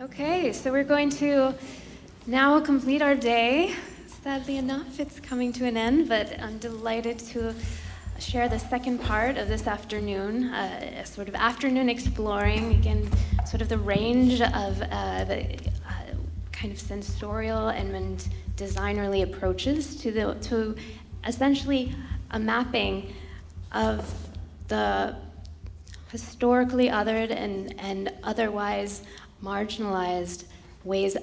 Okay, so we're going to now complete our day. Sadly enough, it's coming to an end, but I'm delighted to share the second part of this afternoon, a sort of afternoon exploring, again, sort of the range of the kind of sensorial and designerly approaches to essentially a mapping of the historically othered and otherwise marginalized ways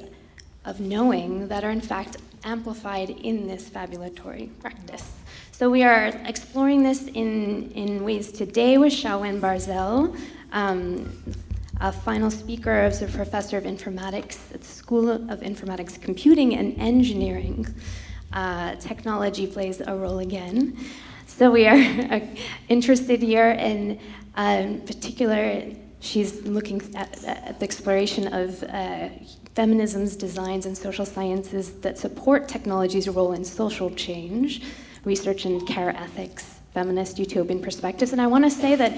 of knowing that are in fact amplified in this fabulatory practice. So we are exploring this in ways today with Shaowen Bardzell, a final speaker as a professor of informatics at the School of Informatics Computing and Engineering. Technology plays a role again. So we are interested here in particular, she's looking at the exploration of feminism's designs and social sciences that support technology's role in social change, research in care ethics, feminist utopian perspectives. And I want to say that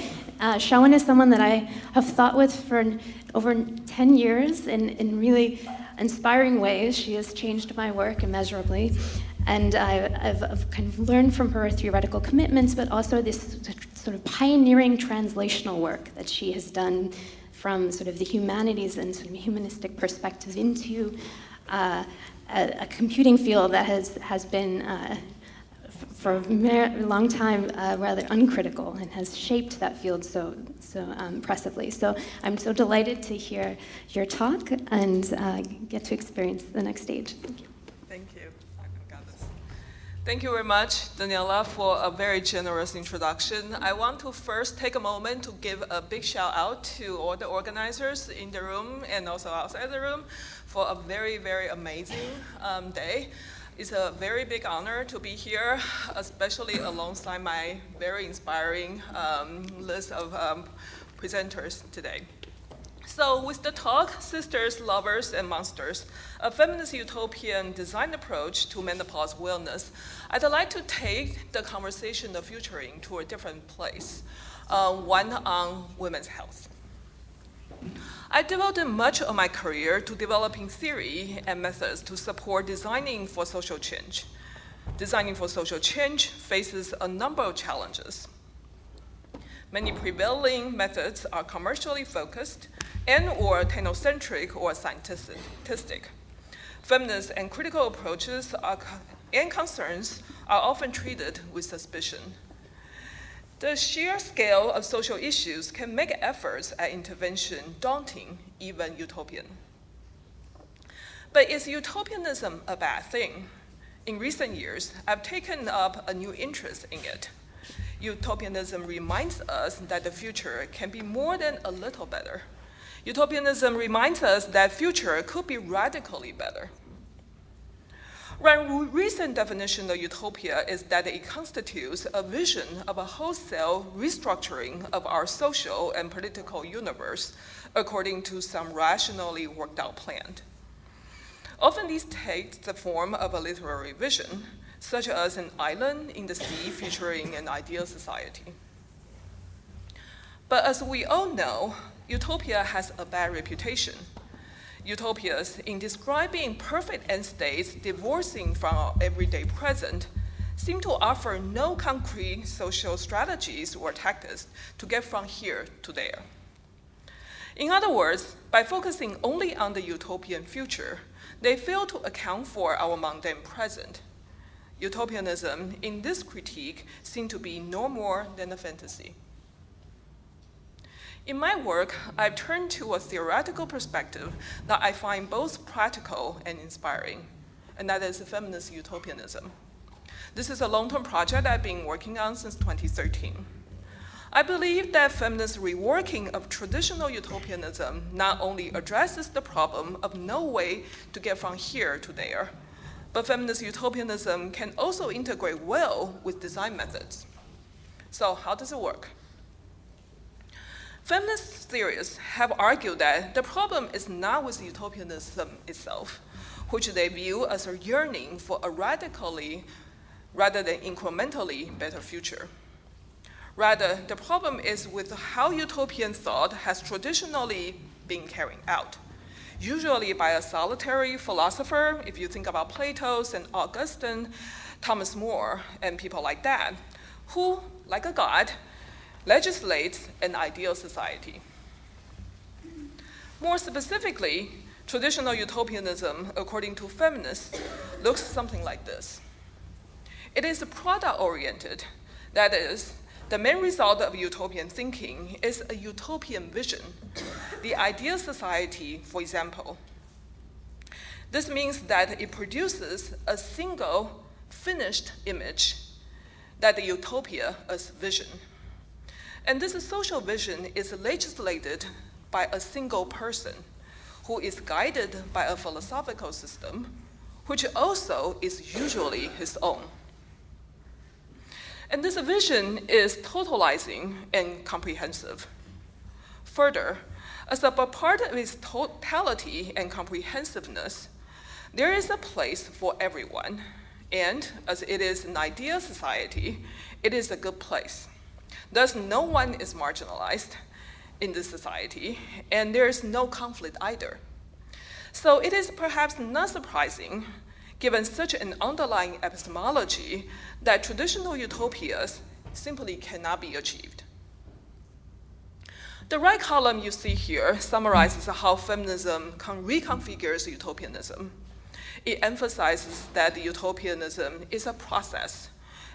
Shaowen is someone that I have thought with for over 10 years in really inspiring ways. She has changed my work immeasurably. And I've kind of learned from her theoretical commitments, but also this sort of pioneering translational work that she has done from sort of the humanities and sort of humanistic perspective into a computing field that has been, for a long time, rather uncritical and has shaped that field so impressively. So I'm so delighted to hear your talk and get to experience the next stage. Thank you. Thank you. Thank you very much, Daniela, for a very generous introduction. I want to first take a moment to give a big shout out to all the organizers in the room and also outside the room for a very, very amazing day. It's a very big honor to be here, especially alongside my very inspiring list of presenters today. So with the talk, Sisters, Lovers, and Monsters, a feminist utopian design approach to menopause wellness, I'd like to take the conversation of futuring to a different place, one on women's health. I devoted much of my career to developing theory and methods to support designing for social change. Designing for social change faces a number of challenges. Many prevailing methods are commercially focused and/or technocentric or scientific. Feminist and critical approaches and concerns are often treated with suspicion. The sheer scale of social issues can make efforts at intervention daunting, even utopian. But is utopianism a bad thing? In recent years, I've taken up a new interest in it. Utopianism reminds us that the future can be more than a little better. Utopianism reminds us that future could be radically better. One recent definition of utopia is that it constitutes a vision of a wholesale restructuring of our social and political universe according to some rationally worked out plan. Often these take the form of a literary vision, such as an island in the sea featuring an ideal society. But as we all know, utopia has a bad reputation. Utopias, in describing perfect end states divorcing from our everyday present, seem to offer no concrete social strategies or tactics to get from here to there. In other words, by focusing only on the utopian future, they fail to account for our mundane present. Utopianism, in this critique, seems to be no more than a fantasy. In my work, I've turned to a theoretical perspective that I find both practical and inspiring, and that is feminist utopianism. This is a long-term project I've been working on since 2013. I believe that feminist reworking of traditional utopianism not only addresses the problem of no way to get from here to there, but feminist utopianism can also integrate well with design methods. So how does it work? Feminist theorists have argued that the problem is not with utopianism itself, which they view as a yearning for a radically, rather than incrementally, better future. Rather, the problem is with how utopian thought has traditionally been carried out. usually by a solitary philosopher, if you think about Plato and Augustine, Thomas More, and people like that, who, like a god, legislates an ideal society. More specifically, traditional utopianism, according to feminists, looks something like this. It is product-oriented. That is, the main result of utopian thinking is a utopian vision, the ideal society, for example. This means that it produces a single finished image, that the utopia as vision. And this social vision is legislated by a single person who is guided by a philosophical system, which also is usually his own. And this vision is totalizing and comprehensive. Further, as a part of its totality and comprehensiveness, there is a place for everyone. And as it is an ideal society, it is a good place. Thus, no one is marginalized in this society, and there is no conflict either. So it is perhaps not surprising, given such an underlying epistemology, that traditional utopias simply cannot be achieved. The right column you see here summarizes how feminism reconfigures utopianism. It emphasizes that utopianism is a process,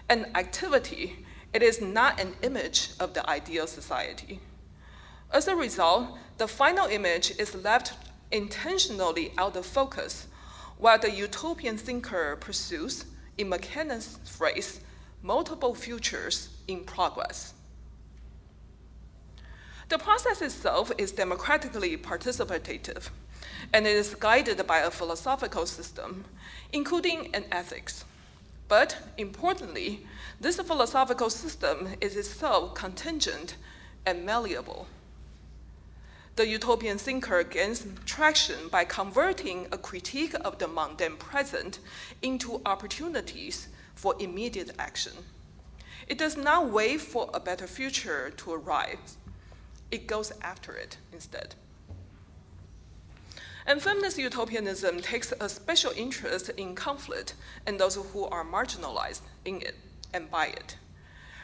an activity. It is not an image of the ideal society. As a result, the final image is left intentionally out of focus, while the utopian thinker pursues, in McKennan's phrase, multiple futures in progress. The process itself is democratically participative, and it is guided by a philosophical system, including an ethics. But importantly, this philosophical system is itself contingent and malleable. The utopian thinker gains traction by converting a critique of the mundane present into opportunities for immediate action. It does not wait for a better future to arrive. It goes after it instead. And feminist utopianism takes a special interest in conflict and those who are marginalized in it and by it,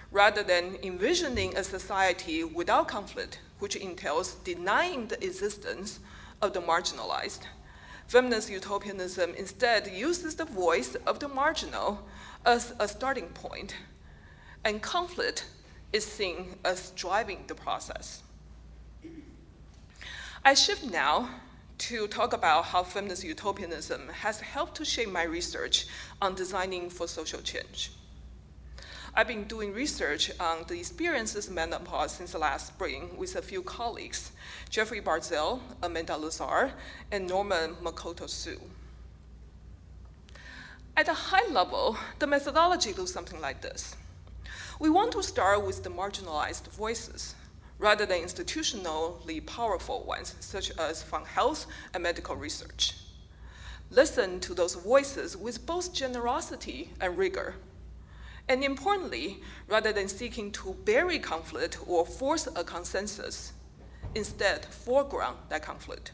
rather than envisioning a society without conflict, which entails denying the existence of the marginalized. Feminist utopianism instead uses the voice of the marginal as a starting point, and conflict is seen as driving the process. I shift now to talk about how feminist utopianism has helped to shape my research on designing for social change. I've been doing research on the experiences of menopause since last spring with a few colleagues, Shaowen Bardzell, Amanda Lazar, and Norman Makoto-Su. At a high level, the methodology looks something like this. We want to start with the marginalized voices, rather than institutionally powerful ones, such as from health and medical research. Listen to those voices with both generosity and rigor. And importantly, rather than seeking to bury conflict or force a consensus, instead foreground that conflict.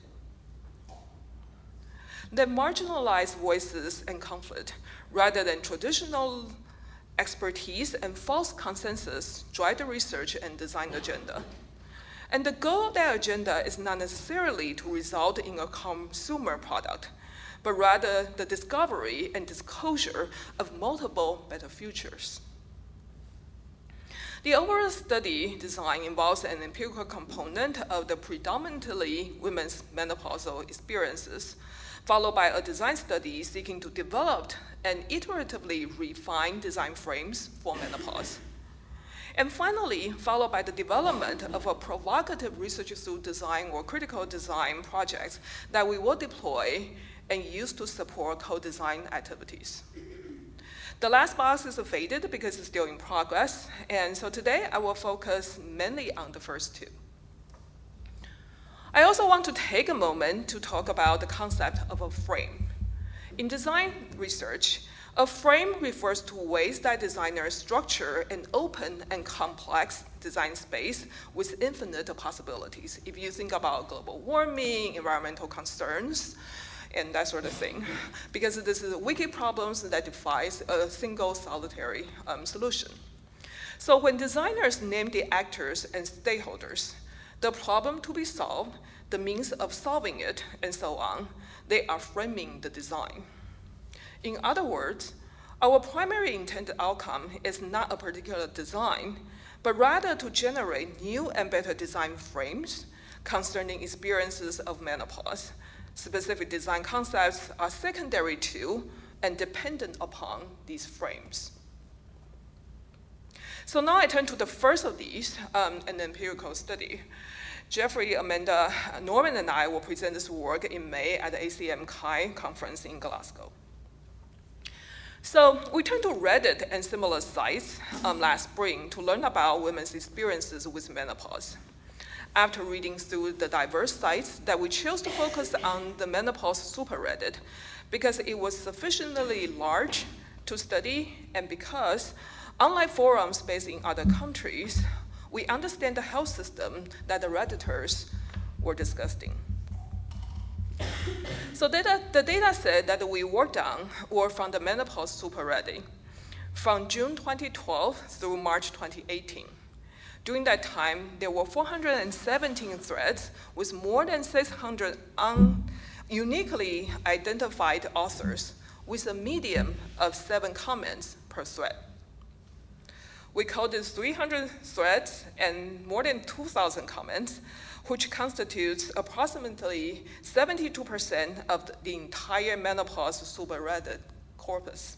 The marginalized voices and conflict, rather than traditional expertise and false consensus, drive the research and design agenda. And the goal of that agenda is not necessarily to result in a consumer product, but rather the discovery and disclosure of multiple better futures. The overall study design involves an empirical component of the predominantly women's menopausal experiences, followed by a design study seeking to develop and iteratively refine design frames for menopause. And finally, followed by the development of a provocative research through design or critical design projects that we will deploy and use to support co-design activities. The last box is faded because it's still in progress, and so today I will focus mainly on the first two. I also want to take a moment to talk about the concept of a frame. In design research, A frame refers to ways that designers structure an open and complex design space with infinite possibilities. If you think about global warming, environmental concerns, and that sort of thing, because this is wicked problems that defies a single solitary solution. So when designers name the actors and stakeholders, the problem to be solved, the means of solving it, and so on, they are framing the design. In other words, our primary intended outcome is not a particular design, but rather to generate new and better design frames concerning experiences of menopause. Specific design concepts are secondary to and dependent upon these frames. So now I turn to the first of these, an empirical study. Jeffrey, Amanda, Norman, and I will present this work in May at the ACM Chi conference in Glasgow. So we turned to Reddit and similar sites last spring to learn about women's experiences with menopause. After reading through the diverse sites that we chose to focus on the menopause subreddit because it was sufficiently large to study and because, unlike forums based in other countries, we understand the health system that the Redditors were discussing. So the data set that we worked on were from the menopause subreddit from June 2012 through March 2018. During that time, there were 417 threads with more than 600 uniquely identified authors with a median of 7 comments per thread. We coded 300 threads and more than 2,000 comments, which constitutes approximately 72% of the entire menopause subreddit corpus.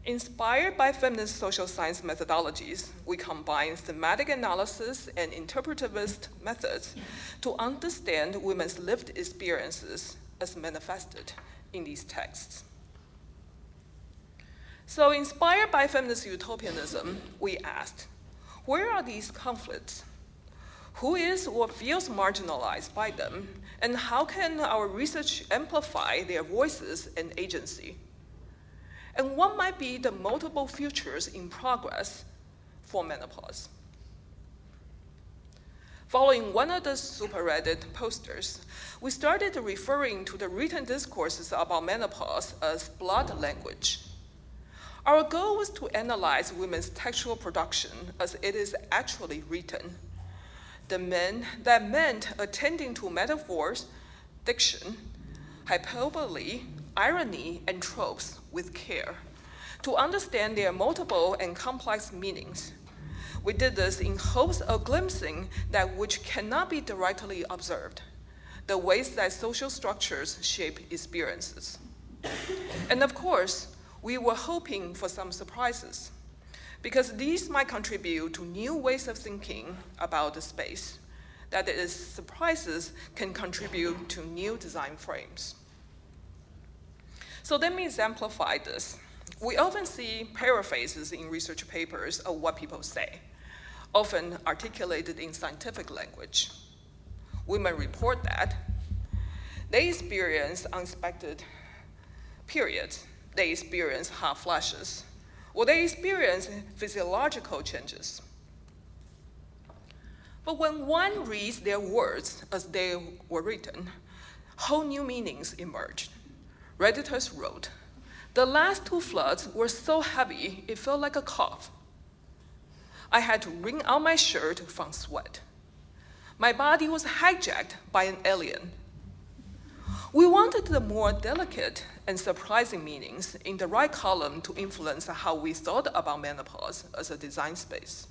Inspired by feminist social science methodologies, we combine thematic analysis and interpretivist methods to understand women's lived experiences as manifested in these texts. So inspired by feminist utopianism, we asked, where are these conflicts? Who is or feels marginalized by them? And how can our research amplify their voices and agency? And what might be the multiple futures in progress for menopause? Following one of the subreddit posters, we started referring to the written discourses about menopause as blood language. Our goal was to analyze women's textual production as it is actually written. That meant attending to metaphors, diction, hyperbole, irony, and tropes with care to understand their multiple and complex meanings. We did this in hopes of glimpsing that which cannot be directly observed, the ways that social structures shape experiences. And of course, we were hoping for some surprises, because these might contribute to new ways of thinking about the space. That is, surprises can contribute to new design frames. So let me exemplify this. We often see paraphrases in research papers of what people say, often articulated in scientific language. Women report that they experience unexpected periods, they experience hot flashes, or they experience physiological changes. But when one reads their words as they were written, whole new meanings emerged. Redditors wrote, "The last 2 floods were so heavy, it felt like a cough. I had to wring out my shirt from sweat. My body was hijacked by an alien." We wanted the more delicate and surprising meanings in the right column to influence how we thought about menopause as a design space.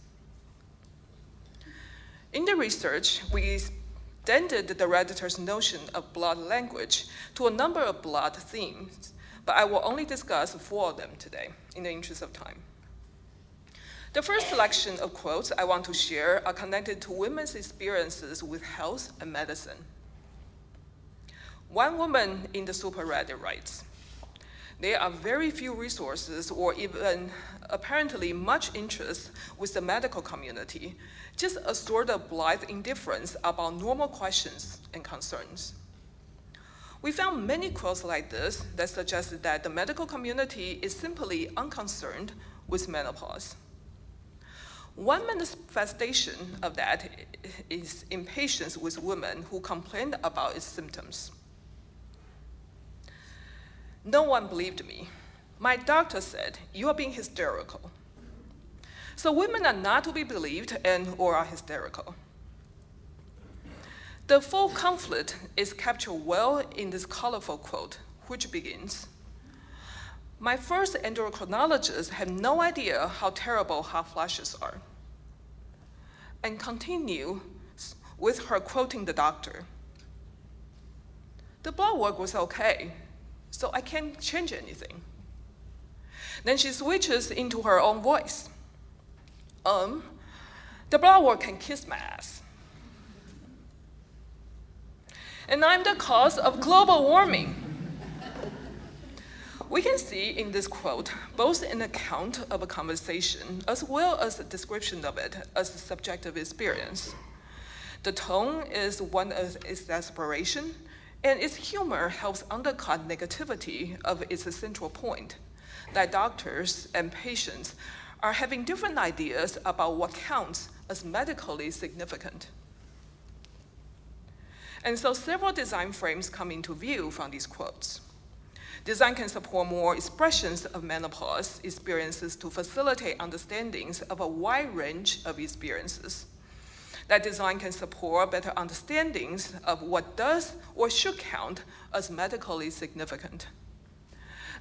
In the research, we extended the Redditor's notion of blood language to a number of blood themes, but I will only discuss 4 of them today in the interest of time. The first selection of quotes I want to share are connected to women's experiences with health and medicine. One woman in the subreddit writes, "There are very few resources or even apparently much interest with the medical community, just a sort of blithe indifference about normal questions and concerns. We found many quotes like this that suggested that the medical community is simply unconcerned with menopause. One manifestation of that is impatience with women who complained about its symptoms. No one believed me. My doctor said, "You are being hysterical." So women are not to be believed or are hysterical. The full conflict is captured well in this colorful quote, which begins, "My first endocrinologist had no idea how terrible hot flashes are," and continue with her quoting the doctor. "The blood work was okay, so I can't change anything." Then she switches into her own voice. The blood work can kiss my ass. And I'm the cause of global warming. We can see in this quote both an account of a conversation as well as a description of it as a subjective experience. The tone is one of exasperation, and its humor helps undercut negativity of its central point, that doctors and patients are having different ideas about what counts as medically significant. And so several design frames come into view from these quotes. Design can support more expressions of menopause experiences to facilitate understandings of a wide range of experiences. That design can support better understandings of what does or should count as medically significant.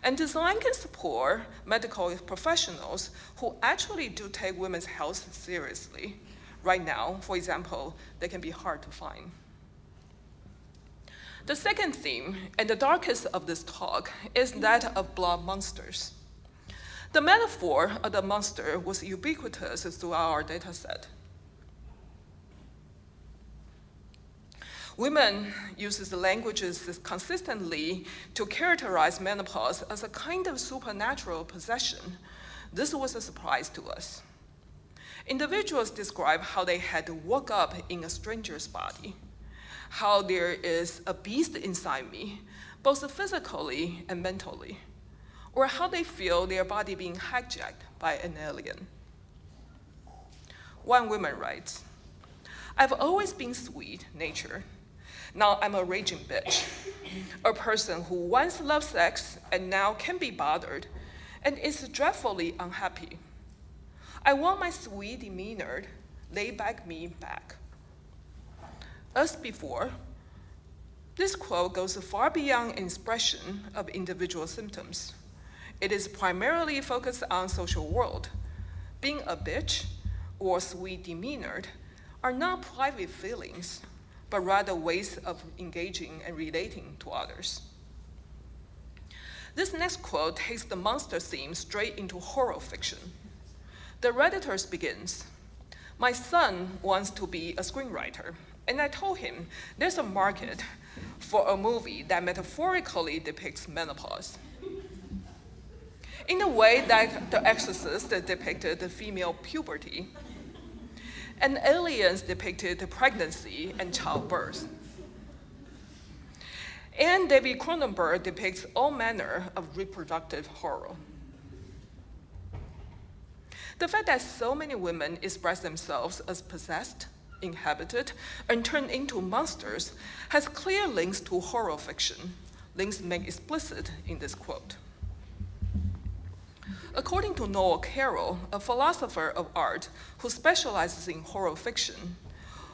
And design can support medical professionals who actually do take women's health seriously. Right now, for example, they can be hard to find. The second theme, and the darkest of this talk, is that of blood monsters. The metaphor of the monster was ubiquitous throughout our data set. Women uses the languages consistently to characterize menopause as a kind of supernatural possession. This was a surprise to us. Individuals describe how they had woke up in a stranger's body, how there is a beast inside me, both physically and mentally, or how they feel their body being hijacked by an alien. One woman writes, "I've always been sweet-natured. Now I'm a raging bitch, a person who once loved sex and now can be bothered and is dreadfully unhappy. I want my sweet demeanor, lay back me back." As before, this quote goes far beyond an expression of individual symptoms. It is primarily focused on social world. Being a bitch or sweet demeanored are not private feelings, but rather ways of engaging and relating to others. This next quote takes the monster theme straight into horror fiction. The Redditors begins, "My son wants to be a screenwriter, and I told him there's a market for a movie that metaphorically depicts menopause, in the way that The Exorcist depicted the female puberty, and Aliens depicted pregnancy and childbirth. And David Cronenberg depicts all manner of reproductive horror." The fact that so many women express themselves as possessed, inhabited, and turned into monsters has clear links to horror fiction, links made explicit in this quote. According to Noel Carroll, a philosopher of art who specializes in horror fiction,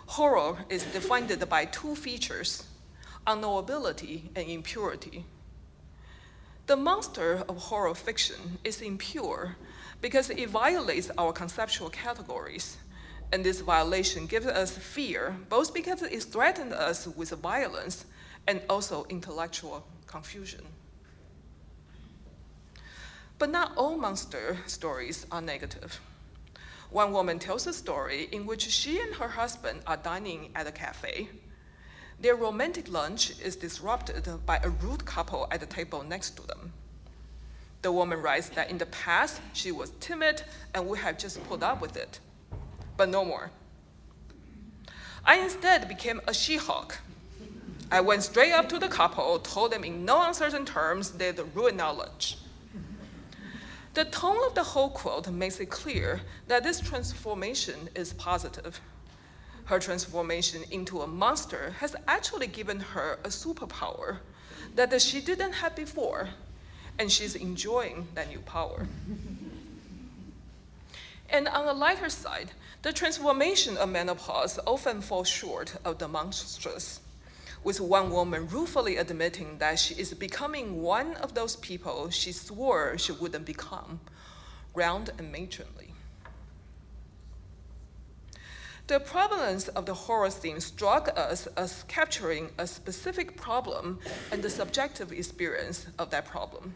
horror is defined by two features, unknowability and impurity. The monster of horror fiction is impure because it violates our conceptual categories, and this violation gives us fear, both because it threatens us with violence and also intellectual confusion. But not all monster stories are negative. One woman tells a story in which she and her husband are dining at a cafe. Their romantic lunch is disrupted by a rude couple at the table next to them. The woman writes that in the past, she was timid and would have just put up with it, but no more. "I instead became a She-Hulk. I went straight up to the couple, told them in no uncertain terms they'd ruin our lunch. The tone of the whole quote makes it clear that this transformation is positive. Her transformation into a monster has actually given her a superpower that she didn't have before, and she's enjoying that new power. And on the lighter side, the transformation of menopause often falls short of the monstrous, with one woman ruefully admitting that she is becoming one of those people she swore she wouldn't become, round and matronly. The provenance of the horror theme struck us as capturing a specific problem and the subjective experience of that problem.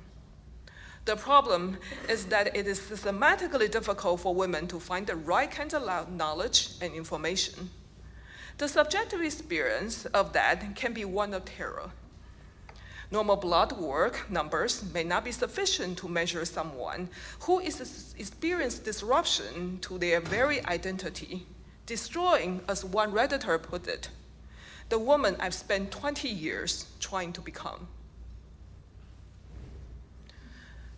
The problem is that it is systematically difficult for women to find the right kinds of knowledge and information. The subjective experience of that can be one of terror. Normal blood work numbers may not be sufficient to measure someone who is experiencing disruption to their very identity, destroying, as one Redditor put it, the woman I've spent 20 years trying to become.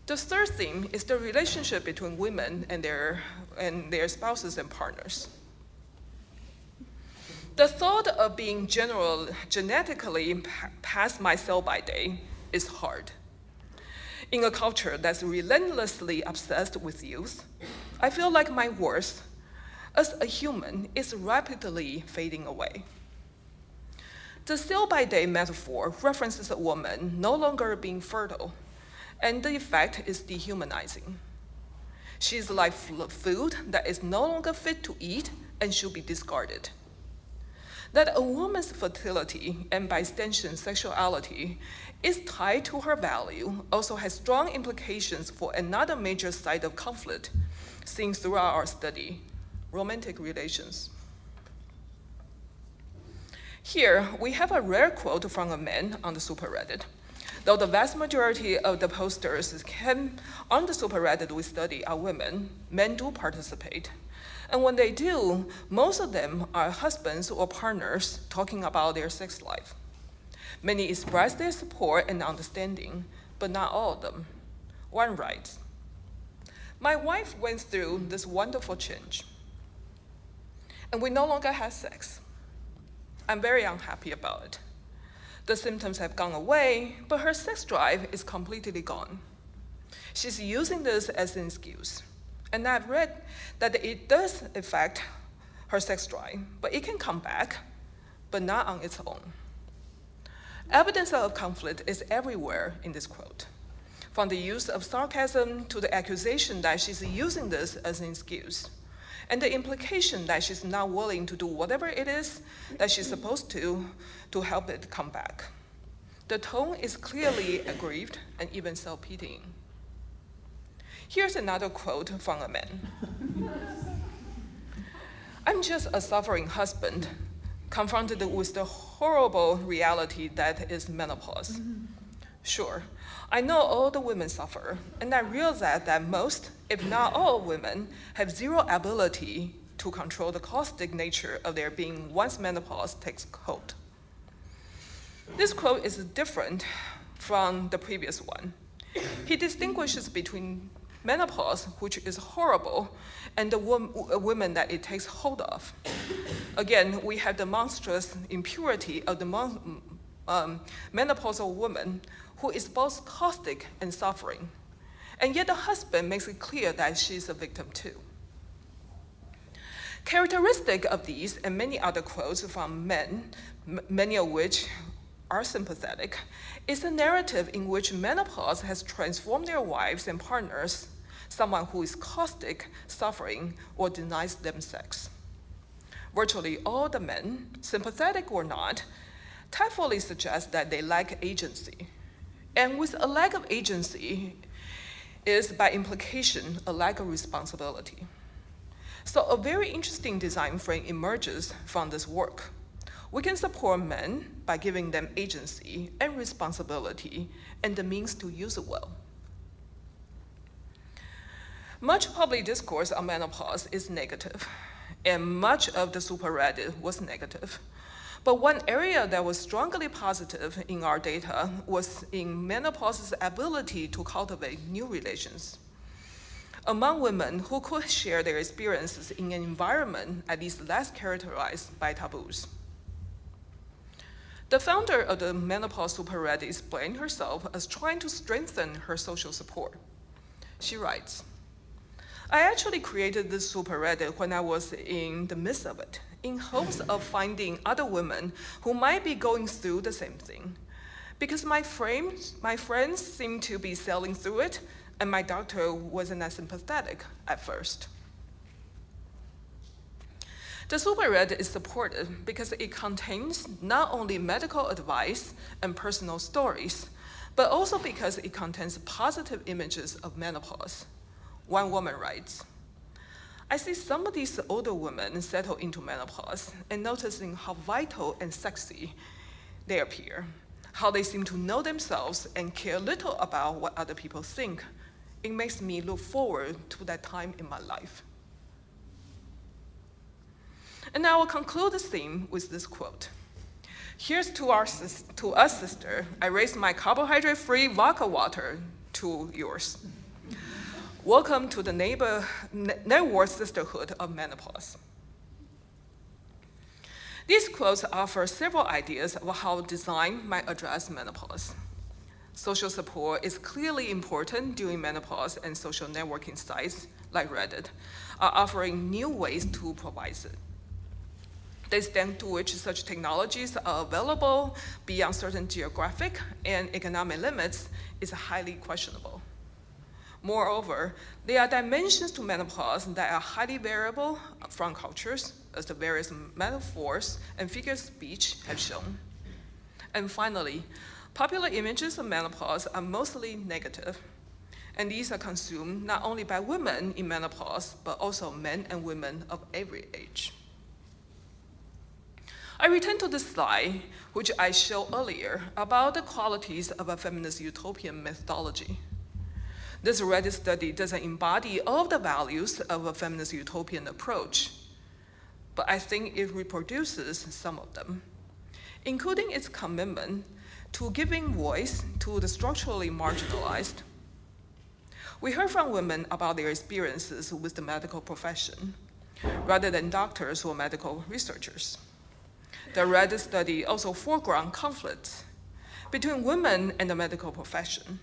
The third theme is the relationship between women and their spouses and partners. The thought of being genetically past my sell-by date is hard. In a culture that's relentlessly obsessed with youth, I feel like my worth as a human is rapidly fading away. The sell-by-date metaphor references a woman no longer being fertile, and the effect is dehumanizing. She's like food that is no longer fit to eat and should be discarded. That a woman's fertility, and by extension sexuality, is tied to her value also has strong implications for another major side of conflict seen throughout our study, romantic relations. Here, we have a rare quote from a man on the superreddit. Though the vast majority of the posters on the superreddit we study are women, men do participate. And when they do, most of them are husbands or partners talking about their sex life. Many express their support and understanding, but not all of them. One writes, "My wife went through this wonderful change, and we no longer have sex. I'm very unhappy about it. The symptoms have gone away, but her sex drive is completely gone. She's using this as an excuse. And I've read that it does affect her sex drive, but it can come back, but not on its own." Evidence of conflict is everywhere in this quote, from the use of sarcasm to the accusation that she's using this as an excuse, and the implication that she's not willing to do whatever it is that she's supposed to help it come back. The tone is clearly aggrieved and even self-pitying. Here's another quote from a man. "I'm just a suffering husband, confronted with the horrible reality that is menopause. Sure, I know all the women suffer, and I realize that most, if not all women, have zero ability to control the caustic nature of their being once menopause takes hold." This quote is different from the previous one. He distinguishes between menopause, which is horrible, and the women that it takes hold of. Again, we have the monstrous impurity of the menopausal woman who is both caustic and suffering. And yet the husband makes it clear that she's a victim too. Characteristic of these and many other quotes from men, many of which are sympathetic, is a narrative in which menopause has transformed their wives and partners, someone who is caustic, suffering, or denies them sex. Virtually all the men, sympathetic or not, tactfully suggest that they lack agency. And with a lack of agency is, by implication, a lack of responsibility. So a very interesting design frame emerges from this work. We can support men by giving them agency and responsibility and the means to use it well. Much public discourse on menopause is negative, and much of the superreddit was negative. But one area that was strongly positive in our data was in menopause's ability to cultivate new relations among women who could share their experiences in an environment at least less characterized by taboos. The founder of the Menopause Superred explained herself as trying to strengthen her social support. She writes, "I actually created this Superred when I was in the midst of it, in hopes of finding other women who might be going through the same thing. Because my friends seemed to be sailing through it, and my doctor wasn't as sympathetic at first." The Superred is supported because it contains not only medical advice and personal stories, but also because it contains positive images of menopause. One woman writes, "I see some of these older women settle into menopause and noticing how vital and sexy they appear, how they seem to know themselves and care little about what other people think. It makes me look forward to that time in my life." And I will conclude this theme with this quote. "Here's to us, sister. I raise my carbohydrate-free vodka water to yours. Welcome to the network sisterhood of menopause." These quotes offer several ideas of how design might address menopause. Social support is clearly important during menopause, and social networking sites like Reddit are offering new ways to provide it. The extent to which such technologies are available beyond certain geographic and economic limits is highly questionable. Moreover, there are dimensions to menopause that are highly variable from cultures, as the various metaphors and figures of speech have shown. And finally, popular images of menopause are mostly negative, and these are consumed not only by women in menopause, but also men and women of every age. I return to this slide, which I showed earlier, about the qualities of a feminist utopian methodology. This Reddit study doesn't embody all of the values of a feminist utopian approach, but I think it reproduces some of them, including its commitment to giving voice to the structurally marginalized. We heard from women about their experiences with the medical profession, rather than doctors or medical researchers. The Reddit study also foregrounded conflicts between women and the medical profession,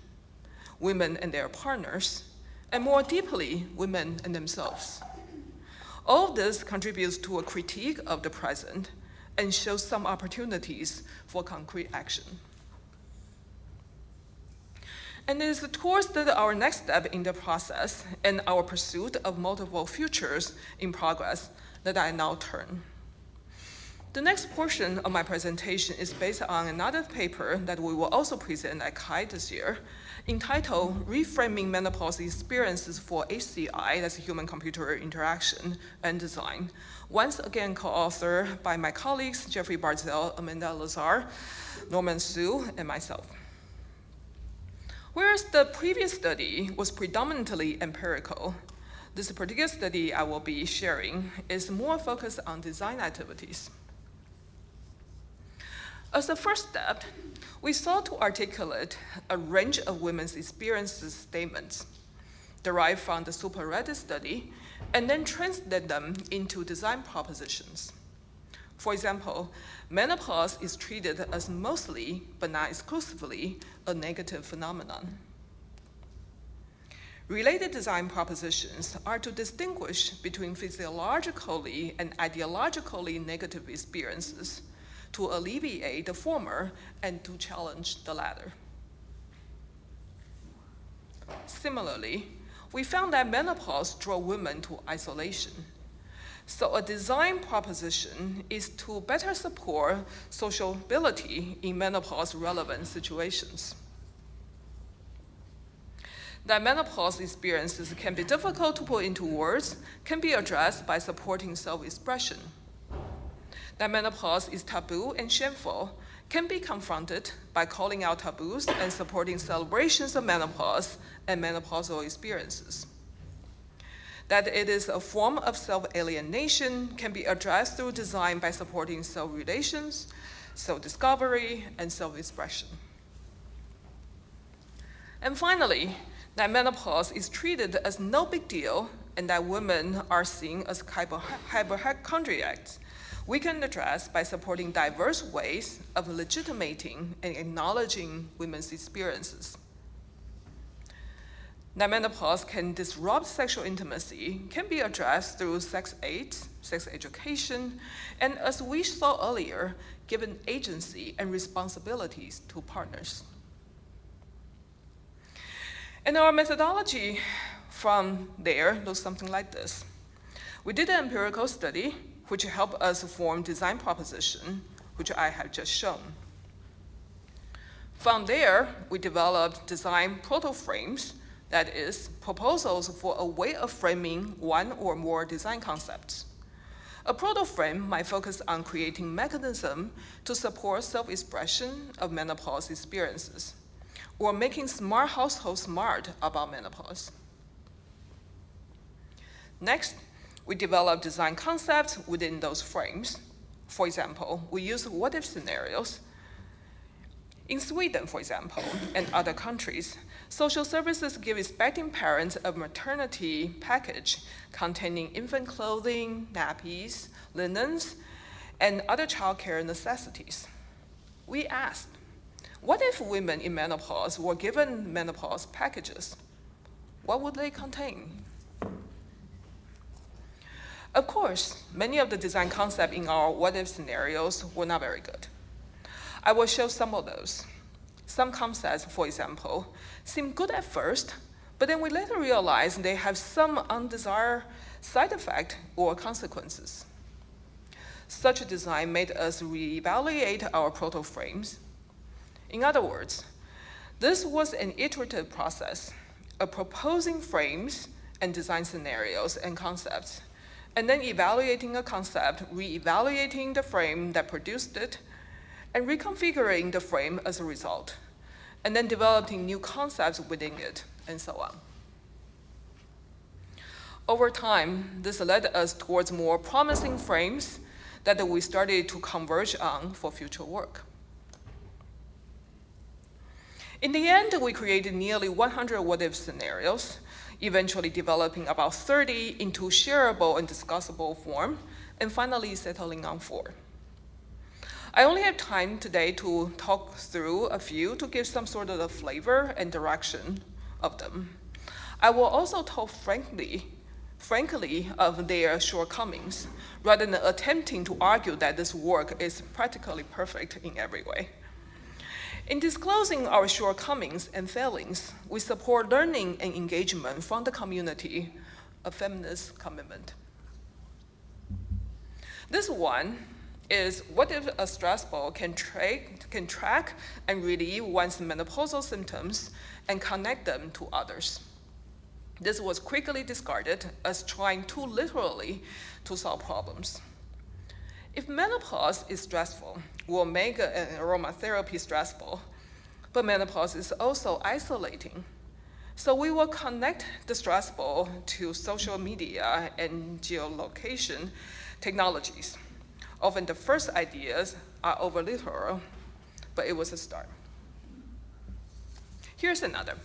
women and their partners, and more deeply, women and themselves. All of this contributes to a critique of the present and shows some opportunities for concrete action. And it is towards our next step in the process and our pursuit of multiple futures in progress that I now turn. The next portion of my presentation is based on another paper that we will also present at CHI this year, entitled Reframing Menopause Experiences for HCI, that's Human-Computer Interaction and Design, once again co-authored by my colleagues, Jeffrey Bardzell, Amanda Lazar, Norman Su, and myself. Whereas the previous study was predominantly empirical, this particular study I will be sharing is more focused on design activities. As a first step, we sought to articulate a range of women's experiences statements derived from the Superred study, and then translate them into design propositions. For example, menopause is treated as mostly, but not exclusively, a negative phenomenon. Related design propositions are to distinguish between physiologically and ideologically negative experiences, to alleviate the former and to challenge the latter. Similarly, we found that menopause drove women to isolation. So a design proposition is to better support sociability in menopause-relevant situations. That menopause experiences can be difficult to put into words can be addressed by supporting self-expression. That menopause is taboo and shameful can be confronted by calling out taboos and supporting celebrations of menopause and menopausal experiences. that it is a form of self-alienation, can be addressed through design by supporting self-relations, self-discovery, and self-expression. And finally, that menopause is treated as no big deal and that women are seen as hypochondriacs, we can address by supporting diverse ways of legitimating and acknowledging women's experiences. That menopause can disrupt sexual intimacy can be addressed through sex aids, sex education, and as we saw earlier, given agency and responsibilities to partners. And our methodology from there looks something like this. We did an empirical study which helped us form design proposition, which I have just shown. From there, we developed design proto-frames, that is, proposals for a way of framing one or more design concepts. A proto-frame might focus on creating mechanism to support self-expression of menopause experiences, or making smart households smart about menopause. Next, we develop design concepts within those frames. For example, we use what-if scenarios. In Sweden, for example, and other countries, social services give expecting parents a maternity package containing infant clothing, nappies, linens, and other childcare necessities. We asked, what if women in menopause were given menopause packages? What would they contain? Of course, many of the design concepts in our what-if scenarios were not very good. I will show some of those. Some concepts, for example, seem good at first, but then we later realize they have some undesired side effect or consequences. Such a design made us reevaluate our proto-frames. In other words, this was an iterative process of proposing frames and design scenarios and concepts, and then evaluating a concept, re-evaluating the frame that produced it, and reconfiguring the frame as a result, and then developing new concepts within it, and so on. Over time, this led us towards more promising frames that we started to converge on for future work. In the end, we created nearly 100 what-if scenarios, eventually developing about 30 into shareable and discussable form, and finally settling on 4. I only have time today to talk through a few to give some sort of the flavor and direction of them. I will also talk frankly of their shortcomings, rather than attempting to argue that this work is practically perfect in every way. In disclosing our shortcomings and failings, we support learning and engagement from the community of feminist commitment. This one is what if a stress ball can track and relieve one's menopausal symptoms and connect them to others. This was quickly discarded as trying too literally to solve problems. If menopause is stressful, we'll make an aromatherapy stressful, but menopause is also isolating. So we will connect the stress ball to social media and geolocation technologies. Often the first ideas are over literal, but it was a start. Here's another.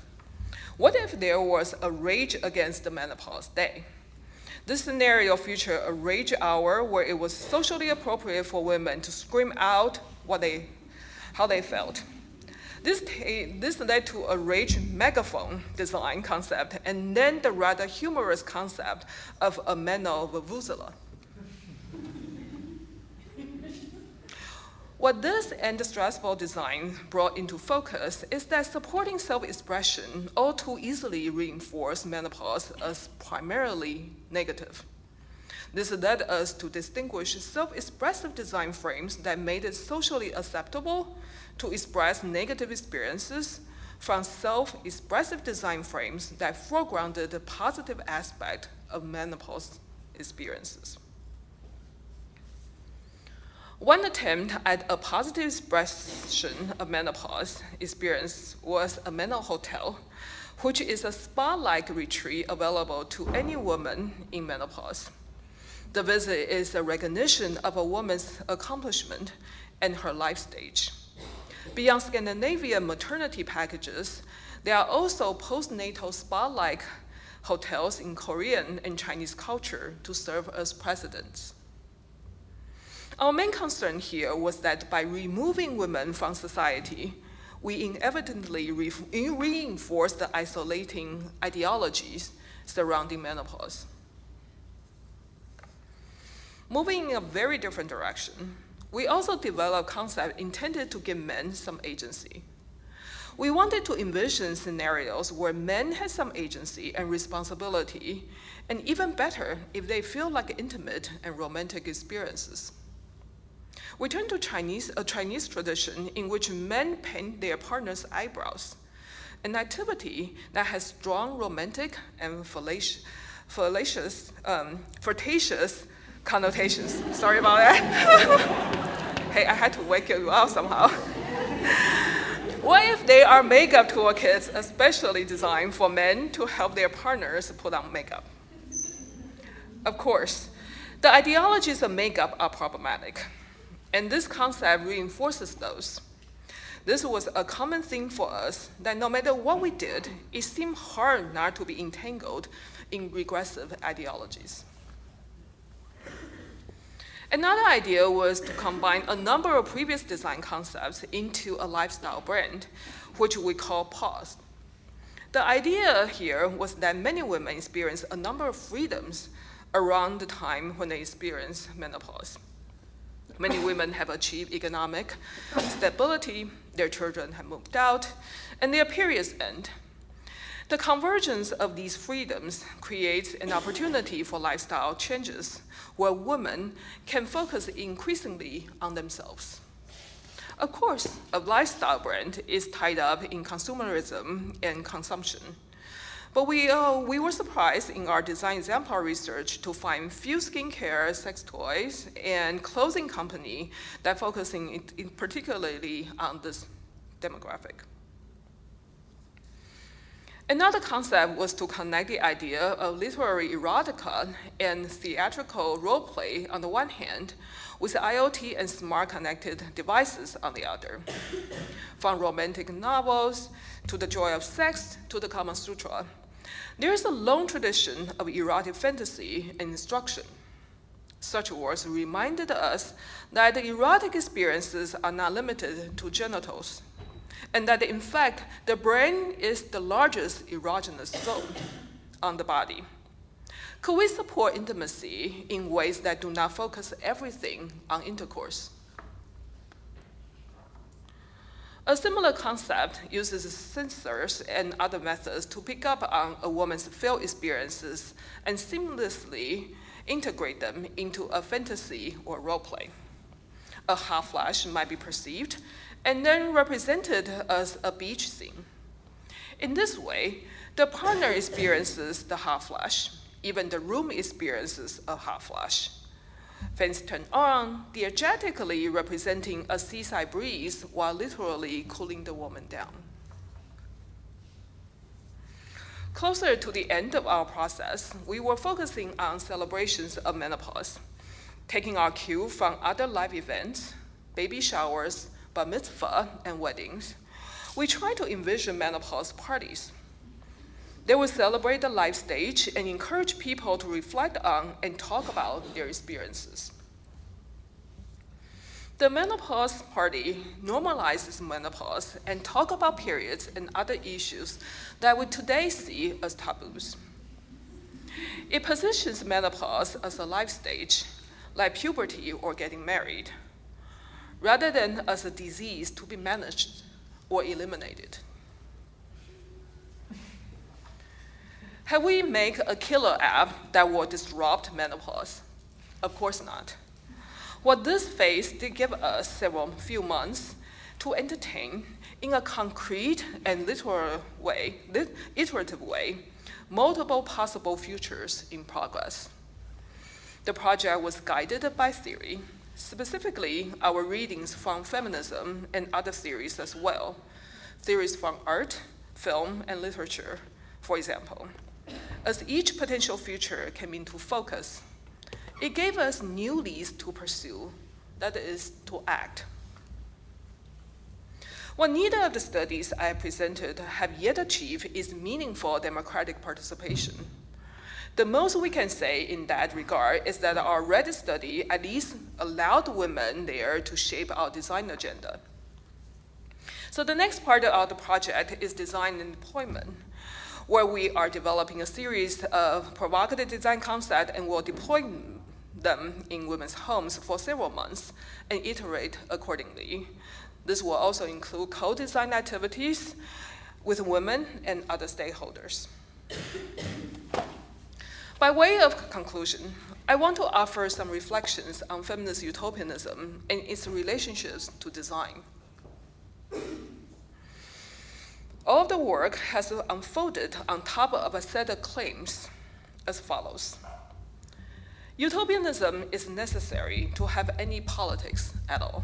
What if there was a Rage Against the Menopause Day? This scenario featured a rage hour where it was socially appropriate for women to scream out how they felt. This led to a rage megaphone design concept and then the rather humorous concept of a menovuvuzela. What this and the stress ball design brought into focus is that supporting self-expression all too easily reinforced menopause as primarily negative. This led us to distinguish self-expressive design frames that made it socially acceptable to express negative experiences from self-expressive design frames that foregrounded the positive aspect of menopause experiences. One attempt at a positive expression of menopause experience was a menopause hotel, which is a spa-like retreat available to any woman in menopause. The visit is a recognition of a woman's accomplishment and her life stage. Beyond Scandinavian maternity packages, there are also postnatal spa-like hotels in Korean and Chinese culture to serve as precedents. Our main concern here was that by removing women from society, we inevitably reinforce the isolating ideologies surrounding menopause. Moving in a very different direction, we also developed concepts intended to give men some agency. We wanted to envision scenarios where men had some agency and responsibility, and even better, if they feel like intimate and romantic experiences. We turned to a Chinese tradition in which men paint their partner's eyebrows, an activity that has strong romantic and flirtatious connotations. Sorry about that. Hey, I had to wake you up somehow. What if they are makeup toolkits especially designed for men to help their partners put on makeup? Of course, the ideologies of makeup are problematic, and this concept reinforces those. This was a common theme for us, that no matter what we did, it seemed hard not to be entangled in regressive ideologies. Another idea was to combine a number of previous design concepts into a lifestyle brand, which we call Pause. The idea here was that many women experience a number of freedoms around the time when they experience menopause. Many women have achieved economic stability, their children have moved out, and their periods end. The convergence of these freedoms creates an opportunity for lifestyle changes where women can focus increasingly on themselves. Of course, a lifestyle brand is tied up in consumerism and consumption. But we were surprised in our design exemplar research to find few skincare, sex toys, and clothing company that focusing particularly on this demographic. Another concept was to connect the idea of literary erotica and theatrical role-play on the one hand, with IoT and smart connected devices on the other. From romantic novels, to the joy of sex, to the Kama Sutra. There is a long tradition of erotic fantasy and instruction. Such works reminded us that the erotic experiences are not limited to genitals, and that in fact, the brain is the largest erogenous zone on the body. Could we support intimacy in ways that do not focus everything on intercourse? A similar concept uses sensors and other methods to pick up on a woman's felt experiences and seamlessly integrate them into a fantasy or role play. A hot flash might be perceived and then represented as a beach scene. In this way, the partner experiences the hot flash. Even the room experiences a hot flash. Fans turn on, diegetically representing a seaside breeze while literally cooling the woman down. Closer to the end of our process, we were focusing on celebrations of menopause, taking our cue from other life events, baby showers, bar mitzvah, and weddings. We tried to envision menopause parties. They would celebrate the life stage and encourage people to reflect on and talk about their experiences. The menopause party normalizes menopause and talk about periods and other issues that we today see as taboos. It positions menopause as a life stage, like puberty or getting married, rather than as a disease to be managed or eliminated. Have we make a killer app that will disrupt menopause? Of course not. What this phase did give us few months to entertain in a concrete and iterative way, multiple possible futures in progress. The project was guided by theory, specifically our readings from feminism and other theories as well, theories from art, film, and literature, for example. As each potential future came into focus, it gave us new leads to pursue, that is, to act. What neither of the studies I presented have yet achieved is meaningful democratic participation. The most we can say in that regard is that our Red study at least allowed women there to shape our design agenda. So the next part of the project is design and deployment, where we are developing a series of provocative design concepts and will deploy them in women's homes for several months and iterate accordingly. This will also include co-design activities with women and other stakeholders. By way of conclusion, I want to offer some reflections on feminist utopianism and its relationships to design. All of the work has unfolded on top of a set of claims as follows. Utopianism is necessary to have any politics at all.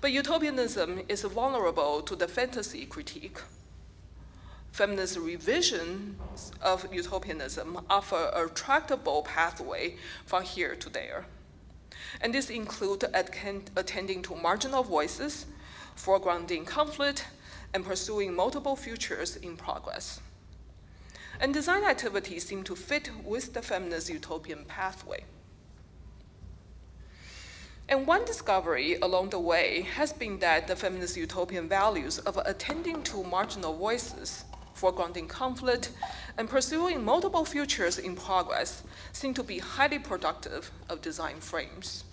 But utopianism is vulnerable to the fantasy critique. Feminist revisions of utopianism offer a tractable pathway from here to there. And this includes attending to marginal voices, foregrounding conflict, and pursuing multiple futures in progress. And design activities seem to fit with the feminist utopian pathway. And one discovery along the way has been that the feminist utopian values of attending to marginal voices, foregrounding conflict, and pursuing multiple futures in progress seem to be highly productive of design frames.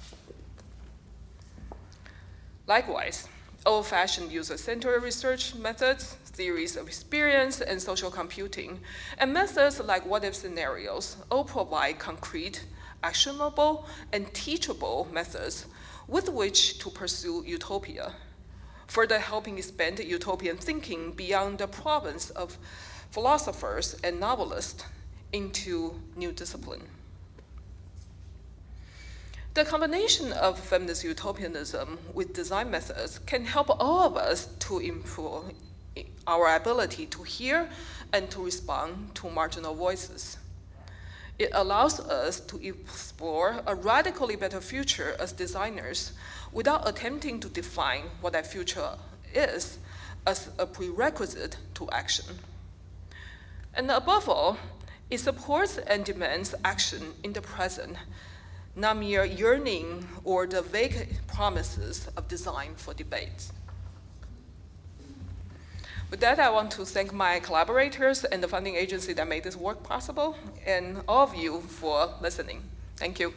Likewise, old-fashioned user-centered research methods, theories of experience, and social computing, and methods like what-if scenarios all provide concrete, actionable, and teachable methods with which to pursue utopia, further helping expand utopian thinking beyond the province of philosophers and novelists into new discipline. The combination of feminist utopianism with design methods can help all of us to improve our ability to hear and to respond to marginal voices. It allows us to explore a radically better future as designers without attempting to define what that future is as a prerequisite to action. And above all, it supports and demands action in the present, not mere yearning or the vague promises of design for debate. With that, I want to thank my collaborators and the funding agency that made this work possible, and all of you for listening. Thank you.